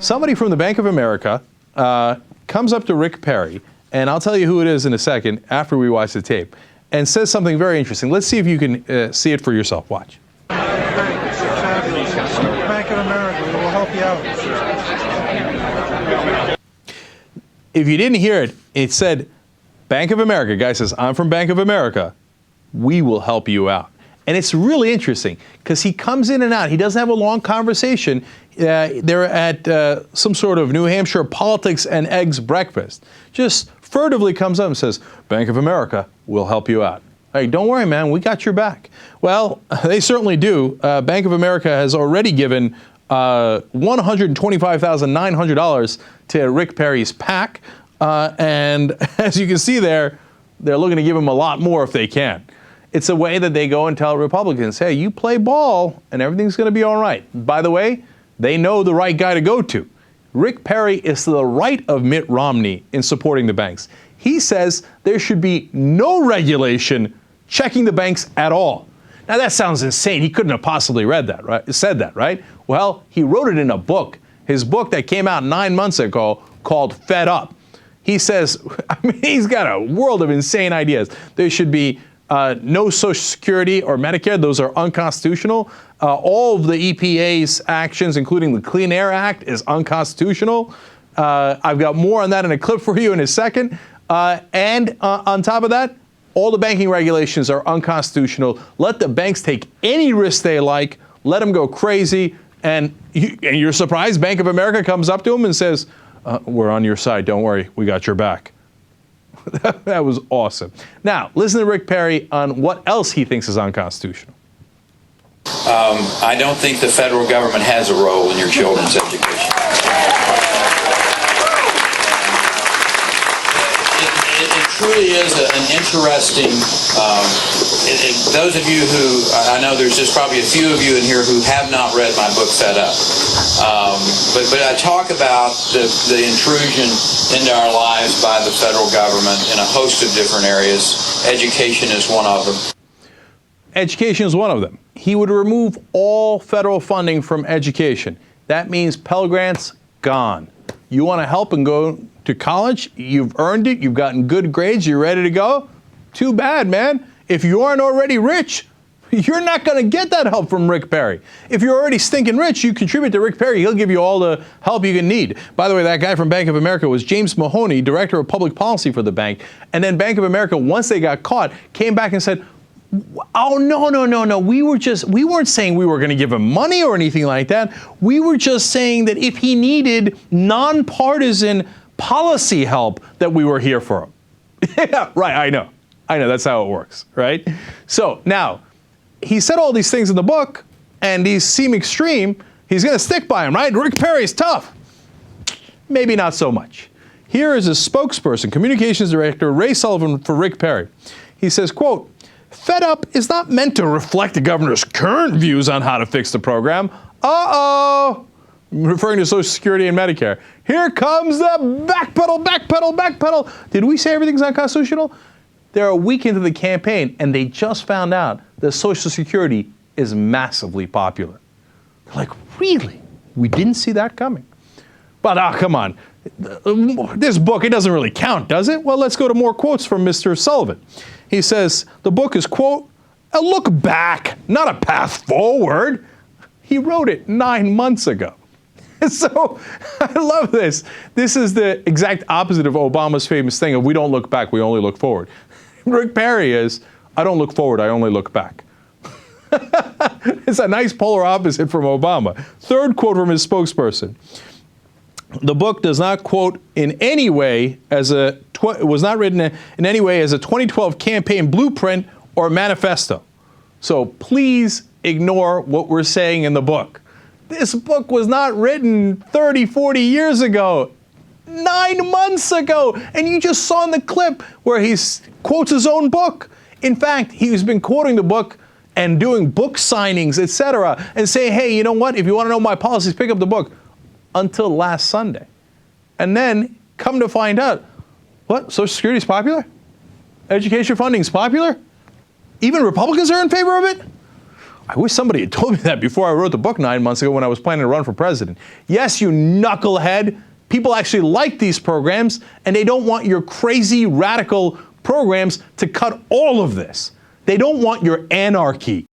Somebody from the Bank of America comes up to Rick Perry, and I'll tell you who it is in a second after we watch the tape, and says something very interesting. Let's see if you can see it for yourself. Watch. Bank of America, we will help you out. If you didn't hear it, it said, Bank of America. Guy says, I'm from Bank of America. We will help you out. And it's really interesting because he comes in and out. He doesn't have a long conversation. They're at some sort of New Hampshire politics and eggs breakfast. Just furtively comes up and says, Bank of America will help you out. Hey, don't worry, man. We got your back. Well, they certainly do. Bank of America has already given $125,900 to Rick Perry's PAC. And as you can see there, they're looking to give him a lot more if they can. It's a way that they go and tell Republicans, hey, you play ball and everything's going to be all right. By the way, they know the right guy to go to. Rick Perry is to the right of Mitt Romney in supporting the banks. He says there should be no regulation checking the banks at all. Now that sounds insane. He couldn't have possibly said that, right? Well, he wrote it in a book. His book that came out 9 months ago called Fed Up. He says, I mean, he's got a world of insane ideas. There should be no Social Security or Medicare. Those are unconstitutional. All of the EPA's actions, including the Clean Air Act, is unconstitutional. I've got more on that in a clip for you in a second. And on top of that, all the banking regulations are unconstitutional. Let the banks take any risk they like. Let them go crazy. And you're surprised Bank of America comes up to him and says, we're on your side. Don't worry. We got your back. That was awesome. Now, listen to Rick Perry on what else he thinks is unconstitutional. I don't think the federal government has a role in your children's education. It truly is an interesting, those of you who, I know there's just probably a few of you in here who have not read my book, Fed Up. But I talk about the intrusion into our lives by the federal government in a host of different areas. Education is one of them. Education is one of them. He would remove all federal funding from education. That means Pell Grants, gone. You want to help and go to college? You've earned it. You've gotten good grades. You're ready to go? Too bad, man. If you aren't already rich, you're not going to get that help from Rick Perry. If you're already stinking rich, you contribute to Rick Perry. He'll give you all the help you can need. By the way, that guy from Bank of America was James Mahoney, director of public policy for the bank. And then Bank of America, once they got caught, came back and said, oh, no. We weren't saying we were going to give him money or anything like that. We were just saying that if he needed nonpartisan policy help, that we were here for him. Yeah, right, I know. That's how it works, right? So now, he said all these things in the book, and these seem extreme. He's going to stick by him, right? Rick Perry's tough. Maybe not so much. Here is a spokesperson, communications director, Ray Sullivan for Rick Perry. He says, quote, Fed Up is not meant to reflect the governor's current views on how to fix the program. Uh-oh, referring to Social Security and Medicare. Here comes the backpedal. Did we say everything's unconstitutional? They're a week into the campaign, and they just found out that Social Security is massively popular. They're like, really? We didn't see that coming. But, come on. This book, it doesn't really count, does it? Well, let's go to more quotes from Mr. Sullivan. He says, the book is, quote, a look back, not a path forward. He wrote it 9 months ago. So I love this. This is the exact opposite of Obama's famous thing of we don't look back, we only look forward. Rick Perry is, I don't look forward, I only look back. It's a nice polar opposite from Obama. Third quote from his spokesperson. The book does not quote in any way was not written in any way as a 2012 campaign blueprint or manifesto. So please ignore what we're saying in the book. This book was not written 30, 40 years ago. 9 months ago. And you just saw in the clip where he quotes his own book. In fact, he's been quoting the book and doing book signings, etc., and saying, hey, you know what? If you want to know my policies, pick up the book. Until last Sunday. And then come to find out, what? Social Security is popular? Education funding is popular? Even Republicans are in favor of it? I wish somebody had told me that before I wrote the book 9 months ago when I was planning to run for president. Yes, you knucklehead. People actually like these programs, and they don't want your crazy, radical programs to cut all of this. They don't want your anarchy.